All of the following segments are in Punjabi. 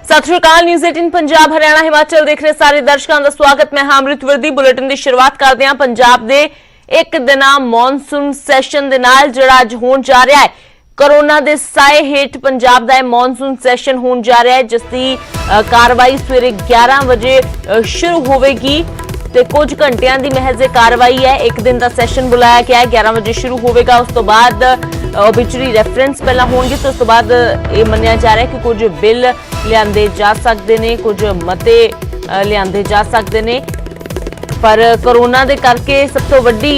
सत श्री अकाल। न्यूज़ 18 पंजाब हरियाणा हिमाचल देख रहे सारे दर्शकों का स्वागत। मैं अमृत वर्दी। बुलेटिन की शुरुआत करते हैं पंजाब के एक दिना मॉनसून सैशन दे नाल जिहड़ा अज होण जा रहा है। कोरोना के साए हेठ पंजाब का मॉनसून सैशन होण जा रहा है, जिसकी कार्रवाई सवेरे 11 बजे शुरू होगी ते कुछ घंटिया की महज कार्रवाई है। एक दिन का सैशन बुलाया गया है, 11 बजे शुरू होगा। उस तो बाद ओबिचरी रेफरेंस पहला होंगे, तो उस तो बाद ये मन्निया जा रहा है कि कुछ बिल लियाते जा सकते हैं, कुछ मते लियाते जा सकते हैं। पर कोरोना के करके सब तो वड्डी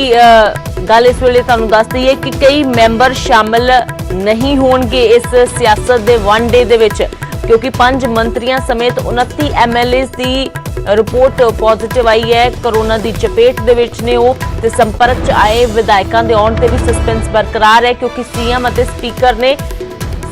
गल इस वेले तुहानूं दस दईए कि कई मैंबर शामिल नहीं होणगे इस सियासत के वन डे दे विच, क्योंकि 5 मंत्रियों समेत 29 MLA की रिपोर्ट पॉजिटिव आई है। कोरोना की चपेट दे विच ने वो ते संपर्क च आए विधायकों के आउण ते भी सस्पेंस बरकरार है, क्योंकि सीएम और स्पीकर ने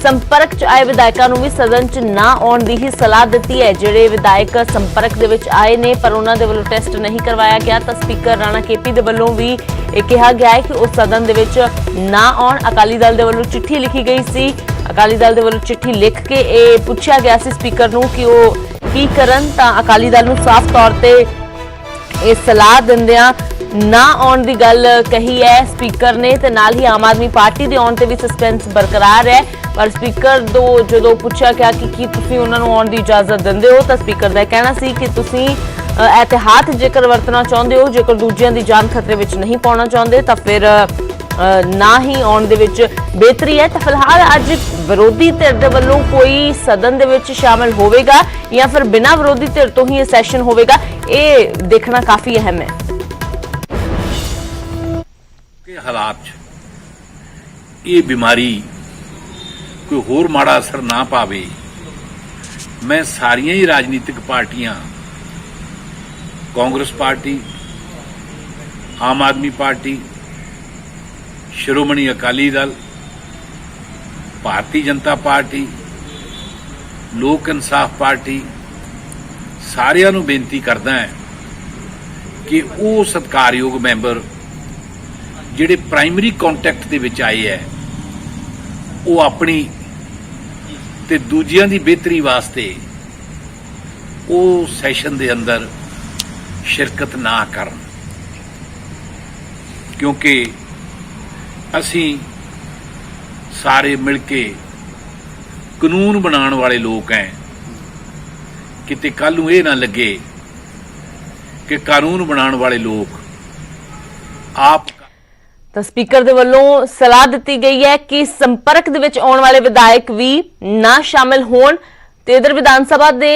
संपर्क च आए विधायकों भी सदन च ना आउण दी ही सलाह दी है। जिहड़े विधायक संपर्क दे विच आए ने पर उन्हां दे वल्लों टेस्ट नहीं करवाया गया, तो स्पीकर राणा KP दे वल्लों भी कहा गया है कि उस सदन दे विच ना आउण। अकाली दल दे वल्लों चिट्ठी लिखी गई सी, अकाली दल दे वल्लों चिट्ठी लिख के ये पूछा गया सी स्पीकर नूं कि वो की करन, तां अकाली दल नूं साफ तौर ते ये सलाह दिंदियां ना आउण दी गल कही है स्पीकर ने, ते नाल ही आम आदमी पार्टी दे आउण ते भी सस्पेंस बरकरार है। पर स्पीकर तो जो पूछा गया कि तुसीं उन्हां नूं आउण दी इजाजत दिंदे हो, तो स्पीकर दा कहना सी कि तुसीं एहतियात जेकर वरतना चाहुंदे हो, जेकर दूजियां दी जान खतरे विच नहीं पाउणा चाहुंदे, तां फिर ना ही आउण दे विच बेहतरी है। तो फिलहाल अज विरोधी धिर दे वल्लों कोई सदन दे विच शामिल होवेगा या फिर बिना विरोधी धिर तो ही ये सैशन होवेगा, ये देखना काफी अहम है। हालात ये बीमारी कोई होर माड़ा असर ना पावे, मैं सारिया ही राजनीतिक पार्टियां कांग्रेस पार्टी, आम आदमी पार्टी, श्रोमणी अकाली दल, भारतीय जनता पार्टी, लोक इंसाफ पार्टी सारियां नूं बेनती करदा है कि वो सत्कारयोग मैंबर जिहड़े प्राइमरी कॉन्टैक्ट दे विच आए है वो अपनी ते दूजियां दी बेहतरी वास्ते वो सैशन दे अंदर शिरकत ना करन, क्योंकि असी सारे मिलके कानून बनाने वाले लोग हैं। किते कल नूं ये ना लगे कि कानून बनाने वाले लोग आप। तो स्पीकर दे वल्लों सलाह दी गई है कि संपर्क दे विच आउण वाले विधायक भी ना शामिल होण, ते इधर विधान सभा दे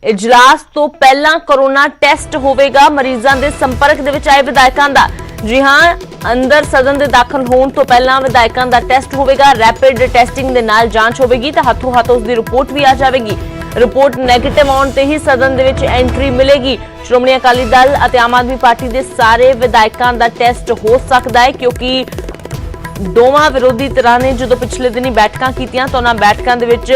इजलास तो पहला कोरोना टेस्ट होवेगा मरीजां दे संपर्क दे विच आए विधायकां दा। जी हां, अंदर सदन दे दाखल होण तो पहला विधायकां दा टेस्ट होवेगा। रैपिड टेस्टिंग दे नाल जांच होवेगी तो हाथों हाथ उसदी रिपोर्ट भी आ जाएगी। रिपोर्ट नेगेटिव आउण ते ही सदन दे विच एंट्री मिलेगी। श्रोमणी अकाली दल और आम आदमी पार्टी के सारे विधायकों का टेस्ट हो सकता है, क्योंकि दोवां विरोधी धिरां ने जो पिछले दिनी बैठकां कीतियां तो उन्हां बैठकां दे विच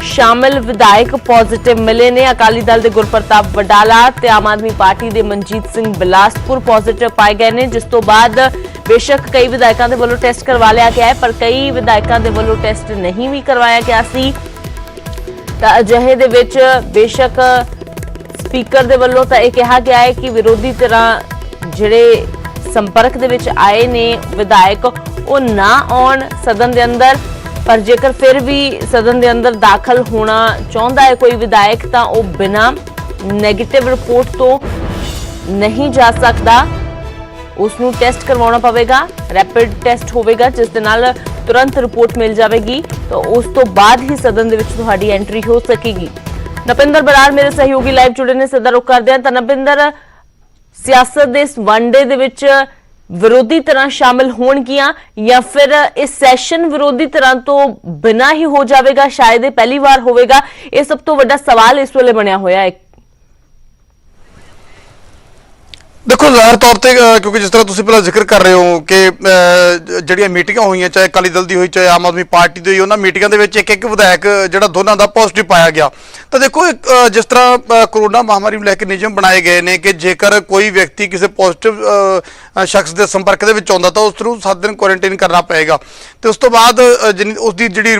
शामिल विधायक पॉजिटिव मिले ने। अकाली दल के गुरप्रताप वडाला ते आम आदमी पार्टी के मनजीत सिंह बिलासपुर पॉजिटिव पाए गए ने, जिस तो बाद बेशक कई विधायकों के वल्लों टेस्ट करवा लिया गया है, पर कई विधायकों के वल्लों टेस्ट नहीं भी करवाया गया सी। तां अजिहे दे विच बेशक स्पीकर दे वल्लों तां यह कहा गया है कि विरोधी धिरां जिहड़े संपर्क दे विच आए ने विधायक वो ना आउण सदन दे अंदर, पर जेकर फिर भी सदन दे अंदर दाखल होना चाहुंदा है कोई विधायक तां वो बिना नेगेटिव रिपोर्ट तो नहीं जा सकता, उसनूं टेस्ट करवाउणा पवेगा। रैपिड टेस्ट होवेगा जिस दे नाल तुरंत रिपोर्ट मिल जाएगी, तो उस तो बाद ही सदन दे विच तुहाडी एंट्री हो सकेगी। नपिंदर बराड़ मेरे सहयोगी लाइव जुड़े ने, सीधा रुख करदे हां। तां नपिंदर, सियासत दे इस वनडे दे विच विरोधी धिरां शामिल होणगियां या फिर इस सैशन विरोधी धिरां तो बिना ही हो जाएगा, शायद ये पहली बार होवेगा, ये सब तो वड्डा सवाल इस वेले बनिया होया है। देखो ज़ाहिर तौर पर क्योंकि जिस तरह तुम पहले जिक्र कर रहे हो कि ਜਿਹੜੀਆਂ ਮੀਟਿੰਗਾਂ ਹੋਈਆਂ ਚਾਹੇ ਅਕਾਲੀ ਦਲ ਦੀ ਹੋਈ ਚਾਹੇ ਆਮ ਆਦਮੀ ਪਾਰਟੀ ਦੀ ਹੋਈ ਉਹਨਾਂ ਮੀਟਿੰਗਾਂ ਦੇ ਵਿੱਚ ਇੱਕ ਵਿਧਾਇਕ ਜਿਹੜਾ ਦੋਨਾਂ ਦਾ ਪੋਜ਼ਿਟਿਵ ਪਾਇਆ ਗਿਆ ਤਾਂ ਦੇਖੋ ਜਿਸ ਤਰ੍ਹਾਂ ਕਰੋਨਾ ਮਹਾਮਾਰੀ ਨੂੰ ਲੈ ਕੇ ਨਿਯਮ ਬਣਾਏ ਗਏ ਨੇ ਕਿ ਜੇਕਰ ਕੋਈ ਵਿਅਕਤੀ ਕਿਸੇ ਪੋਜ਼ਿਟਿਵ ਸ਼ਖਸ ਦੇ ਸੰਪਰਕ ਦੇ ਵਿੱਚ ਆਉਂਦਾ ਤਾਂ ਉਸ ਨੂੰ 7 ਦਿਨ ਕੁਆਰੰਟਾਈਨ ਕਰਨਾ ਪਏਗਾ ਤੇ ਉਸ ਤੋਂ ਬਾਅਦ ਉਸ ਦੀ ਜਿਹੜੀ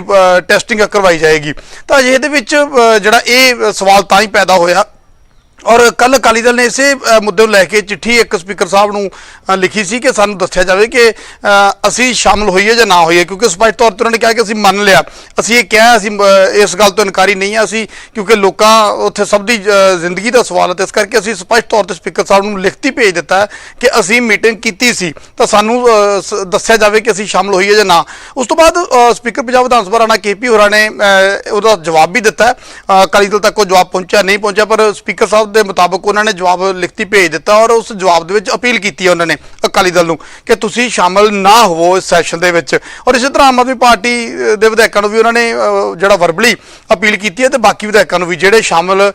ਟੈਸਟਿੰਗ ਕਰਵਾਈ ਜਾਏਗੀ ਤਾਂ ਅਜੇ ਇਹਦੇ ਵਿੱਚ ਜਿਹੜਾ ਇਹ ਸਵਾਲ ਤਾਂ ਹੀ ਪੈਦਾ ਹੋਇਆ और कल अकाली दल ने इसे मुद्दे ਨੂੰ ਲੈ ਕੇ चिट्ठी एक स्पीकर साहब ਨੂੰ लिखी सी कि ਸਾਨੂੰ ਦੱਸਿਆ ਜਾਵੇ ਕਿ ਅਸੀਂ ਸ਼ਾਮਲ ਹੋਈਏ ਜਾਂ ਨਾ ਹੋਈਏ ਕਿਉਂਕਿ ਸਪਸ਼ਟ ਤੌਰ ਤੇ ਉਹਨਾਂ ਨੇ ਕਿਹਾ ਕਿ ਅਸੀਂ ਮੰਨ ਲਿਆ ਅਸੀਂ ਇਹ ਕਿਹਾ ਅਸੀਂ ਇਸ ਗੱਲ ਤੋਂ ਇਨਕਾਰੀ ਨਹੀਂ ਆ ਅਸੀਂ ਕਿਉਂਕਿ ਲੋਕਾਂ ਉੱਥੇ ਸਭ ਦੀ ਜ਼ਿੰਦਗੀ ਦਾ ਸਵਾਲ ਹੈ ਤੇ ਇਸ ਕਰਕੇ ਅਸੀਂ ਸਪਸ਼ਟ ਤੌਰ ਤੇ ਸਪੀਕਰ ਸਾਹਿਬ ਨੂੰ ਲਿਖਤੀ ਭੇਜ ਦਿੱਤਾ ਕਿ ਅਸੀਂ ਮੀਟਿੰਗ ਕੀਤੀ ਸੀ ਤਾਂ ਸਾਨੂੰ ਦੱਸਿਆ ਜਾਵੇ ਕਿ ਅਸੀਂ ਸ਼ਾਮਲ ਹੋਈਏ ਜਾਂ ਨਾ ਉਸ ਤੋਂ ਬਾਅਦ ਸਪੀਕਰ ਪੰਜਾਬ ਵਿਧਾਨ ਸਭਾ ਰਾਣਾ KP ਹੋਰਾਂ ਨੇ ਉਹਦਾ ਜਵਾਬ ਵੀ ਦਿੱਤਾ ਅਕਾਲੀ ਦਲ ਤੱਕ ਉਹ ਜਵਾਬ ਪਹੁੰਚਿਆ ਨਹੀਂ ਪਹੁੰਚਿਆ ਪਰ ਸਪੀਕਰ ਸਾਹਿਬ ਦੇ ਮੁਤਾਬਕ ਉਹਨਾਂ ਨੇ ਜਵਾਬ ਲਿਖਤੀ ਭੇਜ ਦਿੱਤਾ ਔਰ ਉਸ ਜਵਾਬ ਦੇ ਵਿੱਚ ਅਪੀਲ ਕੀਤੀ ਹੈ ਉਹਨਾਂ ਨੇ ਅਕਾਲੀ ਦਲ ਨੂੰ ਕਿ ਤੁਸੀਂ ਸ਼ਾਮਲ ਨਾ ਹੋਵੋ ਇਸ ਸੈਸ਼ਨ ਦੇ ਵਿੱਚ ਔਰ ਇਸੇ ਤਰ੍ਹਾਂ ਆਮ ਆਦਮੀ ਪਾਰਟੀ ਦੇ ਵਿਧਾਇਕਾਂ ਨੂੰ ਵੀ ਉਹਨਾਂ ਨੇ ਜਿਹੜਾ ਵਰਬਲੀ ਅਪੀਲ ਕੀਤੀ ਹੈ ਤੇ ਬਾਕੀ ਵਿਧਾਇਕਾਂ ਨੂੰ ਵੀ ਜਿਹੜੇ ਸ਼ਾਮਲ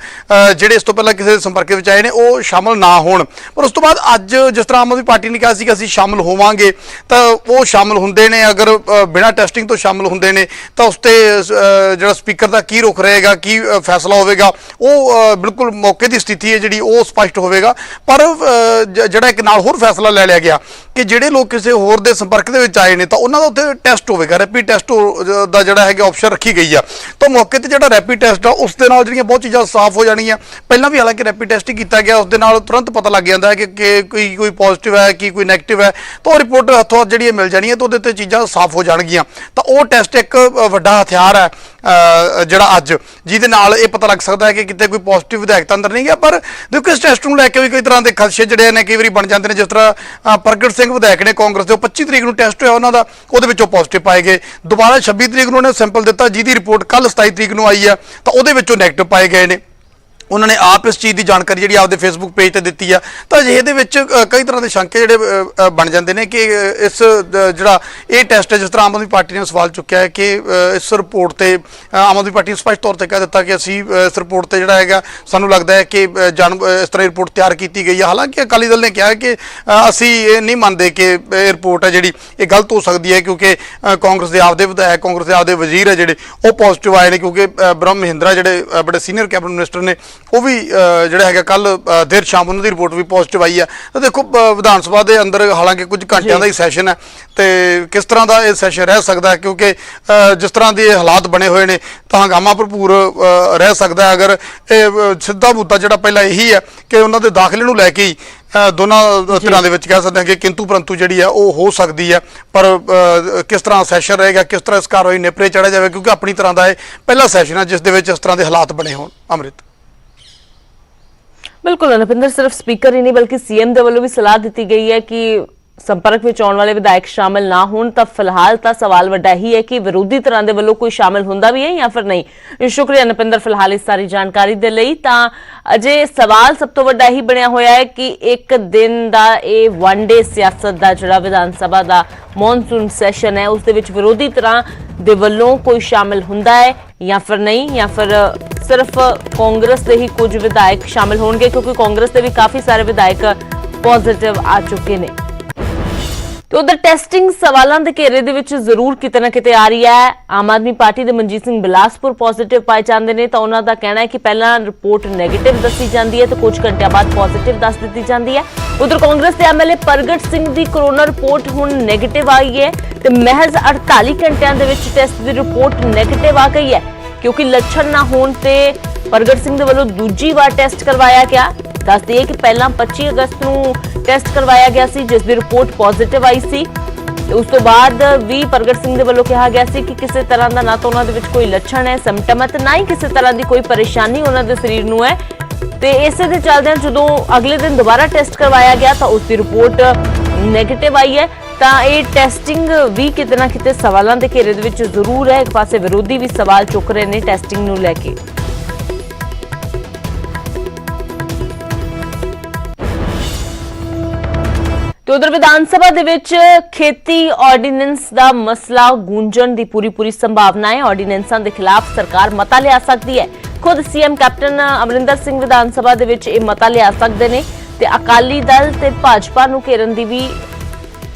ਜਿਹੜੇ ਇਸ ਤੋਂ ਪਹਿਲਾਂ ਕਿਸੇ ਦੇ ਸੰਪਰਕ ਵਿੱਚ ਆਏ ਨੇ ਉਹ ਸ਼ਾਮਲ ਨਾ ਹੋਣ ਪਰ ਉਸ ਤੋਂ ਬਾਅਦ ਅੱਜ ਜਿਸ ਤਰ੍ਹਾਂ ਆਮ ਆਦਮੀ ਪਾਰਟੀ ਨੇ ਕਿਹਾ ਸੀ ਕਿ ਅਸੀਂ ਸ਼ਾਮਲ ਹੋਵਾਂਗੇ ਤਾਂ ਉਹ ਸ਼ਾਮਲ ਹੁੰਦੇ ਨੇ ਅਗਰ ਬਿਨਾਂ ਟੈਸਟਿੰਗ ਤੋਂ ਸ਼ਾਮਲ ਹੁੰਦੇ ਨੇ ਤਾਂ ਉਸ ਤੇ ਜਿਹੜਾ ਸਪੀਕਰ ਦਾ ਕੀ ਰੁਖ ਰਹੇਗਾ ਕੀ ਫੈਸਲਾ ਹੋਵੇਗਾ ਉਹ ਬਿਲਕੁਲ ਮੌਕੇ ਦੀ ਸਥਿਤੀ ਹੈ ਜਿਹੜੀ ਉਹ ਸਪਸ਼ਟ ਹੋਵੇਗਾ ਪਰ ਜਿਹੜਾ ਇੱਕ ਨਾਲ ਹੋਰ ਫੈਸਲਾ ਲੈ ਲਿਆ ਗਿਆ ਕਿ ਜਿਹੜੇ ਲੋਕ ਕਿਸੇ ਹੋਰ ਦੇ ਸੰਪਰਕ ਦੇ ਵਿੱਚ ਆਏ ਨੇ ਤਾਂ ਉਹਨਾਂ ਦਾ ਉੱਥੇ ਟੈਸਟ ਹੋਵੇਗਾ ਰੈਪਿਡ ਟੈਸਟ ਦਾ ਜਿਹੜਾ ਹੈਗਾ ਆਪਸ਼ਨ ਰੱਖੀ ਗਈ ਆ ਤਾਂ ਮੌਕੇ ਤੇ ਜਿਹੜਾ ਰੈਪਿਡ ਟੈਸਟ ਆ ਉਸ ਦੇ ਨਾਲ ਜਿਹੜੀਆਂ ਬਹੁਤ ਚੀਜ਼ਾਂ ਸਾਫ਼ ਹੋ ਜਾਣਗੀਆਂ ਪਹਿਲਾਂ ਵੀ ਹਾਲਾਂਕਿ ਰੈਪਿਡ ਟੈਸਟ ਹੀ ਕੀਤਾ ਗਿਆ ਉਸ ਦੇ ਨਾਲ ਤੁਰੰਤ ਪਤਾ ਲੱਗ ਜਾਂਦਾ ਹੈ ਕਿ ਕੋਈ ਪੋਜ਼ਿਟਿਵ ਹੈ ਕਿ ਕੋਈ ਨੈਗੇਟਿਵ ਹੈ ਤਾਂ ਉਹ ਰਿਪੋਰਟ ਹੱਥੋਂ ਹੱਥ ਜਿਹੜੀ ਮਿਲ ਜਾਣੀ ਹੈ ਤਾਂ ਉਹਦੇ ਤੇ ਚੀਜ਼ਾਂ ਸਾਫ਼ ਹੋ ਜਾਣਗੀਆਂ ਤਾਂ ਉਹ ਟੈਸਟ ਇੱਕ ਵੱਡਾ ਹਥਿਆਰ ਹੈ ਜਿਹੜਾ ਅੱਜ ਜਿਹਦੇ ਨਾਲ ਇਹ ਪਤਾ ਲੱਗ ਸਕਦਾ ਹੈ ਕਿ ਕਿਤੇ ਕੋਈ ਪੋਜ਼ਿਟਿਵ ਵਿਧਾਇਕ ਤਾਂ ਅੰਦਰ ਨਹੀਂ ਗਿਆ ਪਰ ਦੇਖੋ ਇਸ ਟੈਸਟ ਨੂੰ ਲੈ ਕੇ ਵੀ ਕਈ ਤਰ੍ਹਾਂ ਦੇ ਖਦਸ਼ੇ ਜਿਹੜੇ ਨੇ ਕਈ ਵਾਰੀ ਬਣ ਜਾਂਦੇ ਨੇ ਜਿਸ ਤਰ੍ਹਾਂ ਪ੍ਰਗਟ ਸਿੰਘ ਵਿਧਾਇਕ ਨੇ ਕਾਂਗਰਸ ਦੇ 25 ਤਰੀਕ ਨੂੰ ਟੈਸਟ ਹੋਇਆ ਉਹਨਾਂ ਦਾ ਉਹਦੇ ਵਿੱਚੋਂ ਪੋਜ਼ਿਟਿਵ ਪਾਏ ਗਏ ਦੁਬਾਰਾ 26 ਤਰੀਕ ਨੂੰ ਉਹਨੇ ਸੈਂਪਲ ਦਿੱਤਾ ਜਿਹਦੀ ਰਿਪੋਰਟ ਕੱਲ 27 ਤਰੀਕ ਨੂੰ ਆਈ ਆ ਤਾਂ ਉਹਦੇ ਵਿੱਚੋਂ ਨੈਗੇਟਿਵ ਪਾਏ ਗਏ ਨੇ उन्होंने आप इस चीज़ की जानकारी जी आपके फेसबुक पेज पर दी है तो अजे कई तरह के शंके जोड़े बन जाते हैं कि इस जोड़ा ये टेस्ट है जिस तरह आम आदमी पार्टी ने सवाल चुकया है कि इस रिपोर्ट से आम आदमी पार्टी ने स्पष्ट तौर पर कह दिता कि असी इस रिपोर्ट से जोड़ा है सानू लगता है कि इस तरह रिपोर्ट तैयार की गई है हालांकि अकाली दल ने कहा है कि असी ये नहीं मानते कि रिपोर्ट है जी ये गलत हो सकती है क्योंकि कांग्रेस के आपके विधायक कांग्रेस के आपके वजीर है जोड़े वो पॉजिटिव आए हैं क्योंकि ब्रह्म महिंद्रा जोड़े बड़े सीनियर कैबिनेट मिनिस्टर ने वो भी ਜਿਹੜਾ ਹੈਗਾ ਕੱਲ ਦੇਰ ਸ਼ਾਮ ਉਹਨਾਂ ਦੀ ਰਿਪੋਰਟ ਵੀ ਪੋਜ਼ਿਟਿਵ ਆਈ ਹੈ ਤਾਂ ਦੇਖੋ ਵਿਧਾਨ ਸਭਾ ਦੇ ਅੰਦਰ ਹਾਲਾਂਕਿ ਕੁਝ ਘੰਟਿਆਂ ਦਾ ਹੀ ਸੈਸ਼ਨ ਹੈ ਤੇ ਕਿਸ ਤਰ੍ਹਾਂ ਦਾ ਇਹ ਸੈਸ਼ਨ ਰਹਿ ਸਕਦਾ ਹੈ ਕਿਉਂਕਿ ਜਿਸ ਤਰ੍ਹਾਂ ਦੇ ਹਾਲਾਤ ਬਣੇ ਹੋਏ ਨੇ ਤਾਂ ਹੰਗਾਮਾ ਭਰਪੂਰ ਰਹਿ ਸਕਦਾ ਹੈ ਅਗਰ ਇਹ ਸਿੱਧਾ ਮੁੱਦਾ ਜਿਹੜਾ ਪਹਿਲਾਂ ਇਹੀ ਹੈ ਕਿ ਉਹਨਾਂ ਦੇ ਦਾਖਲੇ ਨੂੰ ਲੈ ਕੇ ਹੀ ਦੋਨਾਂ ਧਿਰਾਂ ਦੇ ਵਿੱਚ ਕਹਿ ਸਕਦੇ ਹਾਂ ਕਿ ਕਿੰਤੂ ਪਰੰਤੂ ਜਿਹੜੀ ਹੈ ਉਹ ਹੋ ਸਕਦੀ ਹੈ ਪਰ ਕਿਸ ਤਰ੍ਹਾਂ ਸੈਸ਼ਨ ਰਹੇਗਾ ਕਿਸ ਤਰ੍ਹਾਂ ਇਸ ਕਾਰਵਾਈ ਨੇਪਰੇ ਚੜ੍ਹਿਆ ਜਾਵੇ ਕਿਉਂਕਿ ਆਪਣੀ ਤਰ੍ਹਾਂ ਦਾ ਇਹ ਪਹਿਲਾ ਸੈਸ਼ਨ ਹੈ ਜਿਸ ਦੇ ਵਿੱਚ ਇਸ ਤਰ੍ਹਾਂ ਦੇ ਹਾਲਾਤ ਬਣੇ ਹੋਣ ਅੰਮ੍ਰਿਤ बिल्कुल नरपिंदर सिर्फ स्पीकर ही नहीं बल्कि सीएम दे वल्लों भी सलाह दी गई है कि संपर्क में आने वाले विधायक शामिल ना होण तां फिलहाल तां सवाल वड्डा ही है कि विरोधी धिरां दे वल्लों कोई शामिल हुंदा भी है या फिर नहीं। शुक्रिया नरपिंदर फिलहाल इस सारी जानकारी दे लई। तां अजे सवाल सब तो वड्डा ही बनिया होया है कि एक दिन दा ਇਹ वन डे सियासत दा जिहड़ा विधान सभा दा मॉनसून सैशन है उस दे विच विरोधी धिरां दे वल्लों कोई शामिल हुंदा है या फिर नहीं या फिर सिर्फ कांग्रेस के ही कुछ विधायक शामिल होंगे क्योंकि कांग्रेस के भी काफी सारे विधायक पॉजिटिव आ चुके हैं। तो उधर टेस्टिंग सवालों के घेरे दे विच जरूर किते ना किते आ रही है। आम आदमी पार्टी के मनजीत सिंह बिलासपुर पॉजिटिव पाए जाते हैं तो उन्हों का कहना है कि पहला रिपोर्ट नैगेटिव दसी जाती है तो कुछ घंटे बाद पॉजिटिव दस दी जाती है। उधर कांग्रेस के MLA प्रगट सिंह की कोरोना रिपोर्ट हुण नैगेटिव आई है तो महज 48 घंटिया टेस्ट की रिपोर्ट नैगेटिव आ गई है क्योंकि लक्षण ना होने ते प्रगट सिंह दे वल्लों दूजी बार टेस्ट करवाया गया। दस दिए कि पहला 25 अगस्त नूं टेस्ट करवाया गया सी जिस दी रिपोर्ट पॉजिटिव आई सी ते उस तो बाद भी प्रगट सिंह दे वल्लों कहा गया सी कि किसी तरह का ना तो उन्हां दे विच कोई लक्षण है सिम्पटम है ते ना ही किसी तरह की कोई परेशानी उन्हां दे शरीर नूं है ते इसे दे चलदे जदों अगले दिन दोबारा टेस्ट करवाया गया तो उसकी रिपोर्ट नैगेटिव आई है। ਤਾਂ ਇਹ ਟੈਸਟਿੰਗ ਵੀ ਕਿਤੇ ਨਾ ਕਿਤੇ ਸਵਾਲਾਂ ਦੇ ਘੇਰੇ ਦੇ ਵਿੱਚ ਜ਼ਰੂਰ ਹੈ। ਇੱਕ ਪਾਸੇ ਵਿਰੋਧੀ ਵੀ ਸਵਾਲ ਚੁੱਕ ਰਹੇ ਨੇ ਟੈਸਟਿੰਗ ਨੂੰ ਲੈ ਕੇ। ਤੇ ਉਧਰ ਵਿਧਾਨ ਸਭਾ ਦੇ ਵਿੱਚ ਖੇਤੀ ਆਰਡੀਨੈਂਸ ਦਾ ਮਸਲਾ ਗੂੰਜਣ ਦੀ ਪੂਰੀ ਸੰਭਾਵਨਾ ਹੈ। ਆਰਡੀਨੈਂਸਾਂ ਦੇ ਖਿਲਾਫ ਸਰਕਾਰ ਮਤਾ ਲਿਆ ਸਕਦੀ ਹੈ। खुद सीएम कैप्टन अमरिंदर सिंह विधान सभा दे विच इह मता लिया सकदे ने ਤੇ ਅਕਾਲੀ ਦਲ ਤੇ ਭਾਜਪਾ ਨੂੰ ਘੇਰਨ ਦੀ ਵੀ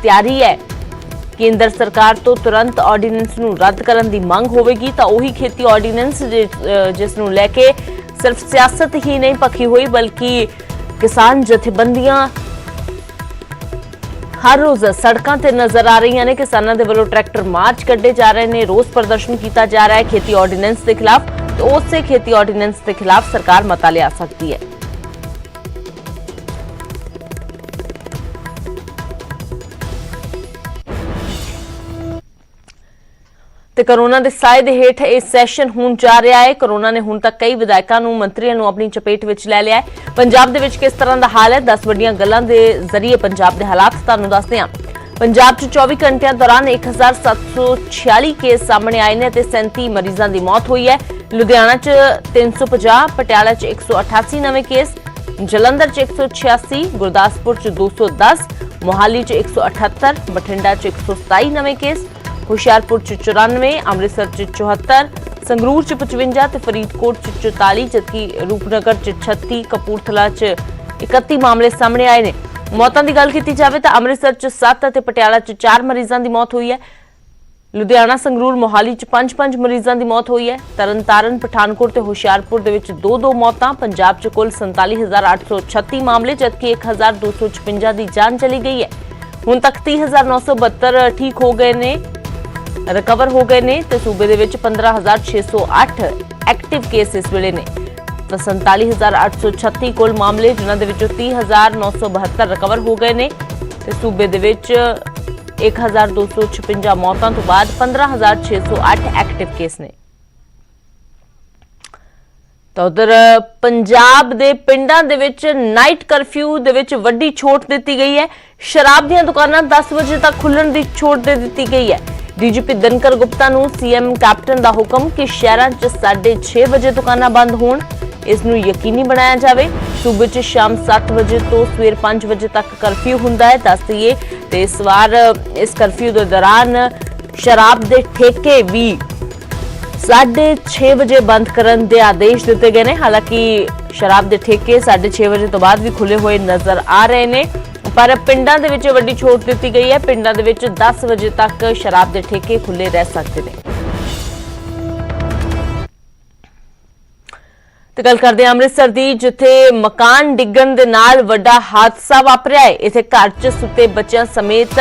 ਤਿਆਰੀ ਹੈ। ਕੇਂਦਰ ਸਰਕਾਰ ਤੋਂ ਤੁਰੰਤ ਆਰਡੀਨੈਂਸ ਨੂੰ ਰੱਦ ਕਰਨ ਦੀ ਮੰਗ ਹੋਵੇਗੀ ਤਾਂ ਉਹੀ ਖੇਤੀ ਆਰਡੀਨੈਂਸ ਜਿਸ ਨੂੰ ਲੈ ਕੇ ਸਿਰਫ ਸਿਆਸਤ ਹੀ ਨਹੀਂ ਭਖੀ ਹੋਈ ਬਲਕਿ ਕਿਸਾਨ ਜਥੇਬੰਦੀਆਂ ਹਰ ਰੋਜ਼ ਸੜਕਾਂ ਤੇ ਨਜ਼ਰ ਆ ਰਹੀਆਂ ਨੇ। ਕਿਸਾਨਾਂ ਦੇ ਵੱਲੋਂ ਟਰੈਕਟਰ ਮਾਰਚ ਕੱਢੇ ਜਾ ਰਹੇ ਨੇ, ਰੋਸ ਪ੍ਰਦਰਸ਼ਨ ਕੀਤਾ ਜਾ ਰਿਹਾ ਹੈ ਖੇਤੀ ਆਰਡੀਨੈਂਸ ਦੇ ਖਿਲਾਫ। ਤੇ ਉਸੇ ਖੇਤੀ ਆਰਡੀਨੈਂਸ ਦੇ ਖਿਲਾਫ ਸਰਕਾਰ ਮਤਾ ਲਿਆ ਸਕਦੀ ਹੈ। ਤੇ ਕਰੋਨਾ ਦੇ ਸਾਏ ਦੇ ਹੇਠ ਇਹ ਸੈਸ਼ਨ ਹੁਣ ਜਾ ਰਿਹਾ ਹੈ। ਕਰੋਨਾ ਨੇ ਹੁਣ ਤੱਕ ਕਈ ਵਿਧਾਇਕਾਂ ਨੂੰ, ਮੰਤਰੀਆਂ ਨੂੰ ਆਪਣੀ ਚਪੇਟ ਵਿੱਚ ਲੈ ਲਿਆ ਹੈ। ਪੰਜਾਬ ਦੇ ਵਿੱਚ ਕਿਸ ਤਰ੍ਹਾਂ ਦਾ ਹਾਲ ਹੈ, 10 ਵੱਡੀਆਂ ਗੱਲਾਂ ਦੇ ਜ਼ਰੀਏ ਪੰਜਾਬ ਦੇ ਹਾਲਾਤ ਤੁਹਾਨੂੰ ਦੱਸਦੇ ਹਾਂ। ਪੰਜਾਬ 'ਚ 24 ਘੰਟਿਆਂ ਦੌਰਾਨ 1746 ਕੇਸ ਸਾਹਮਣੇ ਆਏ ਨੇ ਤੇ 37 ਮਰੀਜ਼ਾਂ ਦੀ ਮੌਤ ਹੋਈ ਹੈ। ਲੁਧਿਆਣਾ 'ਚ 350, ਪਟਿਆਲਾ 'ਚ 188 ਨਵੇਂ ਕੇਸ, ਜਲੰਧਰ 'ਚ 186, ਗੁਰਦਾਸਪੁਰ 'ਚ 210, ਮੋਹਾਲੀ 'ਚ 178, ਬਠਿੰਡਾ 'ਚ 127 ਨਵੇਂ ਕੇਸ, ਹੁਸ਼ਿਆਰਪੁਰ 'ਚ 94, ਅੰਮ੍ਰਿਤਸਰ 'ਚ 74, ਸੰਗਰੂਰ 'ਚ 55 ਤੇ ਫਰੀਦਕੋਟ 'ਚ 44, ਜਦਕਿ ਰੂਪਨਗਰ 'ਚ 36, ਕਪੂਰਥਲਾ 'ਚ 31 ਮਾਮਲੇ ਸਾਹਮਣੇ ਆਏ ਨੇ। ਮੌਤਾਂ ਦੀ ਗੱਲ ਕੀਤੀ ਜਾਵੇ ਤਾਂ ਅੰਮ੍ਰਿਤਸਰ 'ਚ 7 ਅਤੇ ਪਟਿਆਲਾ 'ਚ 4 ਮਰੀਜ਼ਾਂ ਦੀ ਮੌਤ ਹੋਈ ਹੈ। ਲੁਧਿਆਣਾ, ਸੰਗਰੂਰ, ਮੋਹਾਲੀ 'ਚ 5-5 ਮਰੀਜ਼ਾਂ ਦੀ ਮੌਤ ਹੋਈ ਹੈ। ਤਰਨਤਾਰਨ, ਪਠਾਨਕੋਟ ਤੇ ਹੁਸ਼ਿਆਰਪੁਰ ਦੇ ਵਿੱਚ 2-2 ਮੌਤਾਂ। ਪੰਜਾਬ 'ਚ ਕੁੱਲ 47,836 ਮਾਮਲੇ ਜਦਕਿ 1,256 ਦੀ ਜਾਨ ਚਲੀ ਗਈ ਹੈ। ਹੁਣ ਤੱਕ 30,972 ਠੀਕ ਹੋ ਗਏ ਨੇ, ਰਿਕਵਰ ਹੋ ਗਏ ਨੇ ਤੇ ਸੂਬੇ ਦੇ ਵਿੱਚ 15,608 ਐਕਟਿਵ ਕੇਸ ਇਸ ਵੇਲੇ ਨੇ। ਤਾਂ 47,836 ਕੁੱਲ ਮਾਮਲੇ, ਜਿਨ੍ਹਾਂ ਦੇ ਵਿੱਚੋਂ 30,972 ਰਿਕਵਰ ਹੋ ਗਏ ਨੇ ਤੇ ਸੂਬੇ ਦੇ ਵਿੱਚ 1,256 ਮੌਤਾਂ ਤੋਂ ਬਾਅਦ 15,608 ਐਕਟਿਵ ਕੇਸ ਨੇ। ਤਾਂ ਉਧਰ ਪੰਜਾਬ ਦੇ ਪਿੰਡਾਂ ਦੇ ਵਿੱਚ ਨਾਈਟ ਕਰਫਿਊ ਦੇ ਵਿੱਚ ਵੱਡੀ ਛੋਟ ਦਿੱਤੀ ਗਈ ਹੈ। ਸ਼ਰਾਬ ਦੀਆਂ ਦੁਕਾਨਾਂ 10 ਵਜੇ ਤੱਕ ਖੁੱਲਣ ਦੀ ਛੋਟ ਦੇ ਦਿੱਤੀ ਗਈ ਹੈ। ਡੀਜੀਪੀ ਦਿਨਕਰ ਗੁਪਤਾ ਨੂੰ ਸੀਐਮ ਕੈਪਟਨ ਦਾ ਹੁਕਮ ਕਿ ਸ਼ਹਿਰਾਂ 'ਚ 6:30 ਵਜੇ ਦੁਕਾਨਾਂ ਬੰਦ ਹੋਣ, ਇਸ ਨੂੰ ਯਕੀਨੀ ਬਣਾਇਆ ਜਾਵੇ। ਸੂਬੇ 'ਚ ਸ਼ਾਮ 7 ਵਜੇ ਤੋਂ ਸਵੇਰ 5 ਵਜੇ ਤੱਕ ਕਰਫਿਊ ਹੁੰਦਾ ਹੈ। ਦੱਸ ਦਈਏ ਤੇ ਇਸ ਵਾਰ ਇਸ ਕਰਫਿਊ ਦੇ ਦੌਰਾਨ ਸ਼ਰਾਬ ਦੇ ਠੇਕੇ ਵੀ 6:30 ਵਜੇ ਬੰਦ ਕਰਨ ਦੇ ਆਦੇਸ਼ ਦਿੱਤੇ ਗਏ ਨੇ। ਹਾਲਾਂਕਿ ਸ਼ਰਾਬ ਦੇ ਠੇਕੇ 6:30 ਵਜੇ ਤੋਂ ਬਾਅਦ ਵੀ ਖੁੱਲੇ ਹੋਏ ਨਜ਼ਰ ਆ ਰਹੇ ਨੇ, ਪਰ ਪਿੰਡਾਂ ਦੇ ਵਿੱਚ ਵੱਡੀ ਛੋਟ ਦਿੱਤੀ ਗਈ ਹੈ। ਪਿੰਡਾਂ ਦੇ ਵਿੱਚ 10 ਵਜੇ ਤੱਕ ਸ਼ਰਾਬ ਦੇ ਠੇਕੇ ਖੁੱਲੇ ਰਹਿ ਸਕਦੇ ਨੇ। ਤੇ ਗੱਲ ਕਰਦੇ ਹਾਂ ਅੰਮ੍ਰਿਤਸਰ ਦੀ, ਜਿੱਥੇ ਮਕਾਨ ਡਿੱਗਣ ਦੇ ਨਾਲ ਵੱਡਾ ਹਾਦਸਾ ਵਾਪਰਿਆ ਹੈ। ਇੱਥੇ ਘਰ 'ਚ ਸੁੱਤੇ ਬੱਚਿਆਂ ਸਮੇਤ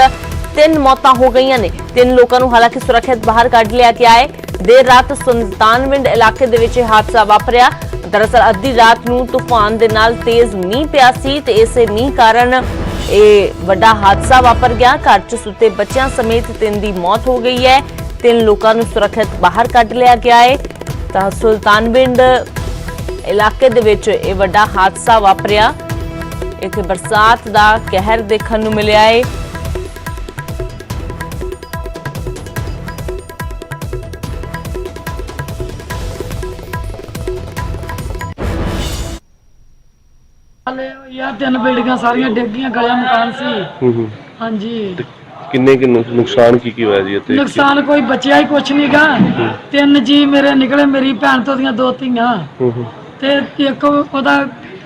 3 ਮੌਤਾਂ ਹੋ ਗਈਆਂ ਨੇ। 3 ਲੋਕਾਂ ਨੂੰ ਹਾਲਾਂਕਿ ਸੁਰੱਖਿਅਤ ਬਾਹਰ ਕੱਢ ਲਿਆ ਗਿਆ ਹੈ। ਦੇਰ ਰਾਤ ਸੁਲਤਾਨਵਿੰਡ ਇਲਾਕੇ ਦੇ ਵਿੱਚ ਇਹ ਹਾਦਸਾ ਵਾਪਰਿਆ। ਦਰਅਸਲ ਅੱਧੀ ਰਾਤ ਨੂੰ ਤੂਫਾਨ ਦੇ ਨਾਲ ਤੇਜ਼ ਮੀਂਹ ਪਿਆ ਸੀ ਤੇ ਇਸੇ ਮੀਂਹ ਕਾਰਨ ਇਹ ਵੱਡਾ ਹਾਦਸਾ ਵਾਪਰ ਗਿਆ। ਘਰ 'ਚ ਸੁੱਤੇ ਬੱਚਿਆਂ ਸਮੇਤ 3 ਦੀ ਮੌਤ ਹੋ ਗਈ ਹੈ। 3 ਲੋਕਾਂ ਨੂੰ ਸੁਰੱਖਿਅਤ ਬਾਹਰ ਕੱਢ ਲਿਆ ਗਿਆ ਹੈ। ਤਾਂ ਸੁਲਤਾਨਵਿੰਡ ਇਲਾਕੇ ਦੇ ਵਿੱਚ ਇਹ ਵੱਡਾ ਹਾਦਸਾ ਵਾਪਰਿਆ। ਇੱਥੇ ਬਰਸਾਤ ਦਾ ਕਹਿਰ ਦੇਖਣ ਨੂੰ ਮਿਲਿਆ ਹੈ। ਯਾਰ 3 ਬਿਲਡਿੰਗਾਂ ਸਾਰੀਆਂ ਡਿੱਗ ਗਈਆਂ, ਗਲਿਆ ਮਕਾਨ ਸੀ। ਹਾਂਜੀ। ਕਿੰਨੇ ਨੁਕਸਾਨ ਕੀ ਹੋਇਆ ਜੀ ਇੱਥੇ? ਨੁਕਸਾਨ ਕੋਈ ਬਚਿਆ ਹੀ ਕੁਛ ਨਹੀਂਗਾ। 3 ਜੀ ਮੇਰੇ ਨਿਕਲੇ, ਮੇਰੀ ਭੈਣ ਤੋਂ ਦੀਆਂ 2 ਧੀਆਂ ਤੇ ਇੱਕ ਉਹਦਾ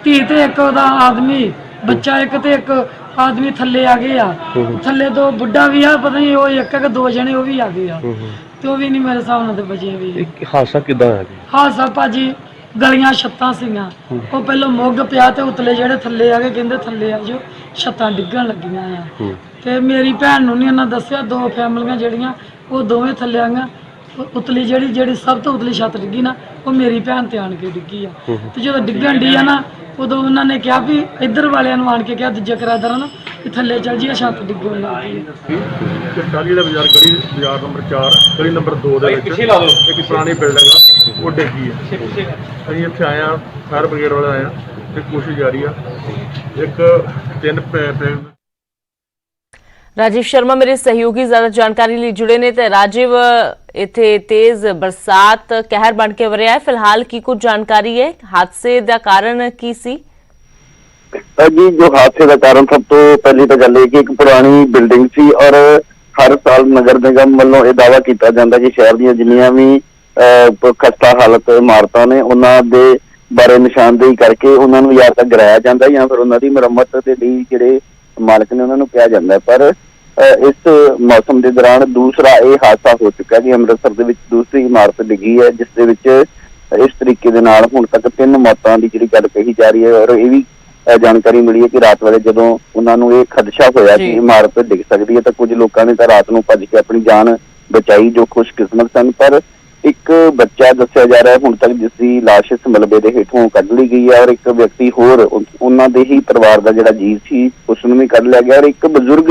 ਧੀ ਤੇ ਇੱਕ ਉਹਦਾ ਆਦਮੀ, ਬੱਚਾ ਇੱਕ ਤੇ ਇੱਕ ਆਦਮੀ ਥੱਲੇ ਆ ਗਏ ਆ। ਥੱਲੇ 2 ਬੁੱਢਾ ਵੀ ਆ, ਪਤਾ ਨਹੀਂ ਉਹ ਇੱਕ 2 ਜਣੇ ਉਹ ਵੀ ਆ ਗਏ ਆ ਤੇ ਉਹ ਵੀ ਨਹੀਂ ਮੇਰੇ ਹਿਸਾਬ ਨਾਲ ਤੇ ਬਚੇ ਵੀ। ਹਾਦਸਾ ਕਿੱਦਾਂ ਹੋਇਆ ਜੀ? ਹਾਦਸਾ ਭਾਜੀ ਗਲੀਆਂ ਛੱਤਾਂ ਸੀਗੀਆਂ, ਉਹ ਪਹਿਲਾਂ ਮੁੱਗ ਪਿਆ ਤੇ ਉਤਲੇ ਜਿਹੜੇ ਥੱਲੇ ਆ ਗਏ, ਕਹਿੰਦੇ ਥੱਲੇ ਆ ਜੋ ਛੱਤਾਂ ਡਿੱਗਣ ਲੱਗੀਆਂ ਆ। ਤੇ ਮੇਰੀ ਭੈਣ ਨੂੰ ਨਹੀਂ ਉਹਨਾਂ ਦੱਸਿਆ, 2 ਫੈਮਲੀਆਂ ਜਿਹੜੀਆਂ ਉਹ ਦੋਵੇਂ ਥੱਲੇ ਆਈਆਂ। ਉਤਲੀ ਜਿਹੜੀ ਸਭ ਤੋਂ ਉਤਲੀ ਛੱਤ ਡਿੱਗੀ ਨਾ, ਉਹ ਮੇਰੀ ਭੈਣ ਤੇ ਆਣ ਕੇ ਡਿੱਗੀ ਆ। ਤੇ ਜਦੋਂ ਡਿੱਗਣ ਡਈ ਆ ਨਾ, ਉਦੋਂ ਉਹਨਾਂ ਨੇ ਕਿਹਾ ਵੀ ਇੱਧਰ ਵਾਲਿਆਂ ਨੂੰ ਆਣ ਕੇ ਕਿਹਾ, ਦੂਜੇ ਕਿਰਾਏਦਾਰਾਂ ਨੂੰ ਕਿ ਥੱਲੇ ਚੱਲ ਜੀ, ਛੱਤ ਡਿੱਗਣ ਲੱਗ ਗਈ ਹੈ। ਟਾਲੀ ਦਾ ਬਾਜ਼ਾਰ ਨੰਬਰ 4 ਗਲੀ ਨੰਬਰ 2 ਦੇ ਵਿੱਚ ਇੱਕ ਪੁਰਾਣੀ ਬਿਲਡਿੰਗ ਆ, ਉਹ ਡਿੱਗੀ ਹੈ। ਅਸੀਂ ਇੱਥੇ ਆਏ ਆ, ਫਾਇਰ ਬ੍ਰਿਗੇਡ ਵਾਲੇ ਆਏ ਆ ਤੇ ਕੋਸ਼ਿਸ਼ ਜਾਰੀ ਆ। ਇੱਕ 3 ਰਾਜੀਵ ਸ਼ਰਮਾ ਮੇਰੇ ਸਹਿਯੋਗੀ ਜ਼ਿਆਦਾ ਜਾਣਕਾਰੀ ਲਈ ਜੁੜੇ ਨੇ। ਤੇ ਰਾਜੀਵ, ਇੱਥੇ ਤੇਜ਼ ਬਰਸਾਤ ਕਹਿਰ ਬਣ ਕੇ ਵਰਿਆ ਹੈ, ਫਿਲਹਾਲ ਕੀ ਕੁਝ ਜਾਣਕਾਰੀ ਹੈ? ਹਾਦਸੇ ਦਾ ਕਾਰਨ ਕੀ ਸੀ? ਜੀ ਜੋ ਹਾਦਸੇ ਦਾ ਕਾਰਨ ਸਭ ਤੋਂ ਪਹਿਲੀ ਤਾਂ ਗੱਲ ਇਹ ਕਿ ਇੱਕ ਪੁਰਾਣੀ ਬਿਲਡਿੰਗ ਸੀ ਔਰ ਹਰ ਸਾਲ ਨਗਰ ਨਿਗਮ ਵੱਲੋਂ ਇਹ ਦਾਅਵਾ ਕੀਤਾ ਜਾਂਦਾ ਕਿ ਸ਼ਹਿਰ ਦੀਆਂ ਜਿੰਨੀਆਂ ਵੀ ਖਸਤਾ ਹਾਲਤ ਇਮਾਰਤਾਂ ਨੇ ਉਹਨਾਂ ਦੇ ਬਾਰੇ ਨਿਸ਼ਾਨਦੇਹੀ ਕਰਕੇ ਉਹਨਾਂ ਨੂੰ ਜਾਂ ਤਾਂ ਗਿਰਾਇਆ ਜਾਂਦਾ ਜਾਂ ਫਿਰ ਉਹਨਾਂ ਦੀ ਮੁਰੰਮਤ ਦੇ ਲਈ ਜਿਹੜੇ ਮਾਲਕ ਨੇ ਉਹਨਾਂ ਨੂੰ ਕਿਹਾ ਜਾਂਦਾ। ਪਰ ਇਸ ਮੌਸਮ ਦੇ ਦੌਰਾਨ ਦੂਸਰਾ ਇਹ ਹਾਦਸਾ ਹੋ ਚੁੱਕਾ ਕਿ ਅੰਮ੍ਰਿਤਸਰ ਦੇ ਵਿੱਚ ਦੂਸਰੀ ਇਮਾਰਤ ਡਿੱਗੀ ਹੈ, ਜਿਸ ਦੇ ਵਿੱਚ ਇਸ ਤਰੀਕੇ ਦੇ ਨਾਲ ਹੁਣ ਤੱਕ 3 ਮੌਤਾਂ ਦੀ ਜਿਹੜੀ ਗੱਲ ਕਹੀ ਜਾ ਰਹੀ ਹੈ। ਔਰ ਇਹ ਵੀ ਜਾਣਕਾਰੀ ਮਿਲੀ ਹੈ ਕਿ ਰਾਤ ਵੇਲੇ ਜਦੋਂ ਉਹਨਾਂ ਨੂੰ ਇਹ ਖਦਸ਼ਾ ਹੋਇਆ ਕਿ ਇਮਾਰਤ ਡਿੱਗ ਸਕਦੀ ਹੈ ਤਾਂ ਕੁਝ ਲੋਕਾਂ ਨੇ ਤਾਂ ਰਾਤ ਨੂੰ ਭੱਜ ਕੇ ਆਪਣੀ ਜਾਨ ਬਚਾਈ, ਜੋ ਖੁਸ਼ਕਿਸਮਤ ਸਨ। ਪਰ ਇੱਕ ਬੱਚਾ ਦੱਸਿਆ ਜਾ ਰਿਹਾ ਹੁਣ ਤੱਕ, ਜਿਸ ਦੀ ਲਾਸ਼ ਇਸ ਮਲਬੇ ਦੇ ਹੇਠੋਂ ਕੱਢ ਲਈ ਗਈ ਹੈ, ਔਰ ਇੱਕ ਵਿਅਕਤੀ ਹੋਰ ਉਹਨਾਂ ਦੇ ਹੀ ਪਰਿਵਾਰ ਦਾ ਜਿਹੜਾ ਜੀਅ ਸੀ ਉਸ ਨੂੰ ਵੀ ਕੱਢ ਲਿਆ ਗਿਆ, ਔਰ ਇੱਕ ਬਜ਼ੁਰਗ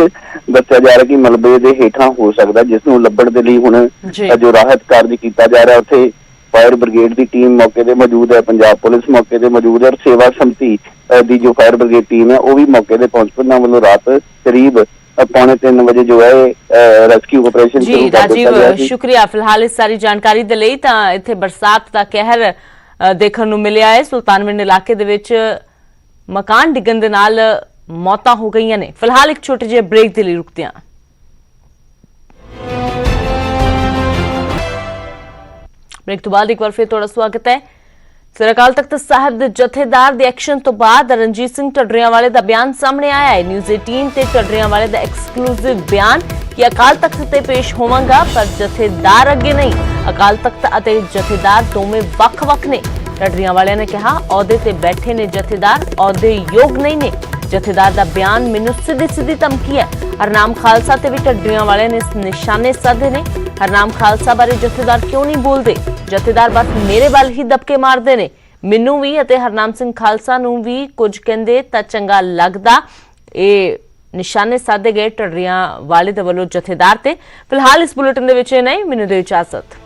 ਦੱਸਿਆ ਜਾ ਰਿਹਾ ਕਿ ਮਲਬੇ ਦੇ ਹੇਠਾਂ ਹੋ ਸਕਦਾ, ਜਿਸ ਨੂੰ ਲੱਭਣ ਦੇ ਲਈ ਹੁਣ ਜੋ ਰਾਹਤ ਕਾਰਜ ਕੀਤਾ ਜਾ ਰਿਹਾ। ਉੱਥੇ ਫਾਇਰ ਬ੍ਰਿਗੇਡ ਦੀ ਟੀਮ ਮੌਕੇ ਤੇ ਮੌਜੂਦ ਹੈ, ਪੰਜਾਬ ਪੁਲਿਸ ਮੌਕੇ ਤੇ ਮੌਜੂਦ ਹੈ, ਔਰ ਸੇਵਾ ਸਮਤੀ ਦੀ ਜੋ ਫਾਇਰ ਬ੍ਰਿਗੇਡ ਟੀਮ ਹੈ ਉਹ ਵੀ ਮੌਕੇ ਤੇ ਪਹੁੰਚ ਕੇ ਉਹਨਾਂ ਵੱਲੋਂ ਰਾਤ ਕਰੀਬ 2:45 ਵਜੇ ਜੋ ਹੈ ਰੈਸਕਿਊ ਆਪਰੇਸ਼ਨ ਜੀ ਰਾਜੀਵ, ਸ਼ੁਕਰੀਆ ਫਿਲਹਾਲ ਇਸ ਸਾਰੀ ਜਾਣਕਾਰੀ ਦੇ ਲਈ। ਤਾਂ ਇੱਥੇ ਬਰਸਾਤ ਦਾ ਕਹਿਰ ਦੇਖਣ ਨੂੰ ਮਿਲਿਆ ਹੈ। ਸੁਲਤਾਨਵਿੰਡ ਇਲਾਕੇ ਦੇ ਵਿੱਚ ਮਕਾਨ ਡਿੱਗਣ ਦੇ ਨਾਲ ਮੌਤਾਂ ਹੋ ਗਈਆਂ ਨੇ। ਫਿਲਹਾਲ ਇੱਕ ਛੋਟੇ ਜਿਹੇ ਬ੍ਰੇਕ ਦੇ ਲਈ ਰੁਕਦੇ ਹਾਂ। ਬ੍ਰੇਕ ਤੋਂ ਬਾਅਦ ਇੱਕ ਵਾਰ ਫਿਰ ਤੁਹਾਡਾ ਸਵਾਗਤ ਹੈ। ਸ੍ਰੀ ਅਕਾਲ ਤਖਤ ਸਾਹਿਬ ਦੇ ਜਥੇਦਾਰ ਦੇ ਐਕਸ਼ਨ ਤੋਂ ਬਾਅਦ ਰਣਜੀਤ ਸਿੰਘ ਢੱਡਰੀਆਂਵਾਲੇ ਦਾ ਬਿਆਨ ਸਾਹਮਣੇ ਆਇਆ ਹੈ। ਨਿਊਜ਼ 18 ਤੇ ਢੱਡਰੀਆਂਵਾਲੇ ਦਾ ਐਕਸਕਲੂਸਿਵ ਬਿਆਨ ਕਿ ਅਕਾਲ ਤਖਤ ਤੇ ਪੇਸ਼ ਹੋਵਾਂਗਾ ਪਰ ਜਥੇਦਾਰ ਅੱਗੇ ਨਹੀਂ। ਅਕਾਲ ਤਖਤ ਅਤੇ ਜਥੇਦਾਰ ਦੋਵੇਂ ਵੱਖ-ਵੱਖ ਨੇ। ਢੱਡਰੀਆਂਵਾਲੇ ਨੇ ਕਿਹਾ ਅਹੁਦੇ ਤੇ ਬੈਠੇ ਨੇ ਜਥੇਦਾਰ, ਅਹੁਦੇ ਯੋਗ ਨਹੀਂ ਨੇ। ਜਥੇਦਾਰ ਦਾ ਬਿਆਨ ਮੈਨੂੰ ਸਿੱਧੀ ਧਮਕੀ ਹੈ। ਹਰਨਾਮ ਖਾਲਸਾ ਤੇ ਵੀ ਢੱਡਰੀਆਂਵਾਲੇ ਨੇ ਨਿਸ਼ਾਨੇ ਸਾਧੇ ਨੇ। ਹਰਨਾਮ ਖਾਲਸਾ ਬਾਰੇ ਜਥੇਦਾਰ ਕਿਉਂ ਨਹੀਂ ਬੋਲਦੇ? ਜਥੇਦਾਰ ਬਸ ਮੇਰੇ ਵੱਲ ਹੀ ਦਬਕੇ ਮਾਰਦੇ ਨੇ। ਮੈਨੂੰ ਵੀ ਅਤੇ ਹਰਨਾਮ ਸਿੰਘ ਖਾਲਸਾ ਨੂੰ ਵੀ ਕੁਝ ਕਹਿੰਦੇ ਤਾਂ ਚੰਗਾ ਲੱਗਦਾ। ਇਹ ਨਿਸ਼ਾਨੇ ਸਾਧੇ ਗਏ ਢੱਡਰੀਆਂਵਾਲੇ ਦੇ ਵੱਲੋਂ ਜਥੇਦਾਰ ਤੇ। ਫਿਲਹਾਲ ਇਸ ਬੁਲੇਟਿਨ ਦੇ ਵਿੱਚ ਇਹ ਨਹੀਂ। ਮੈਨੂੰ ਦਿਓ ਇਜਾਜ਼ਤ।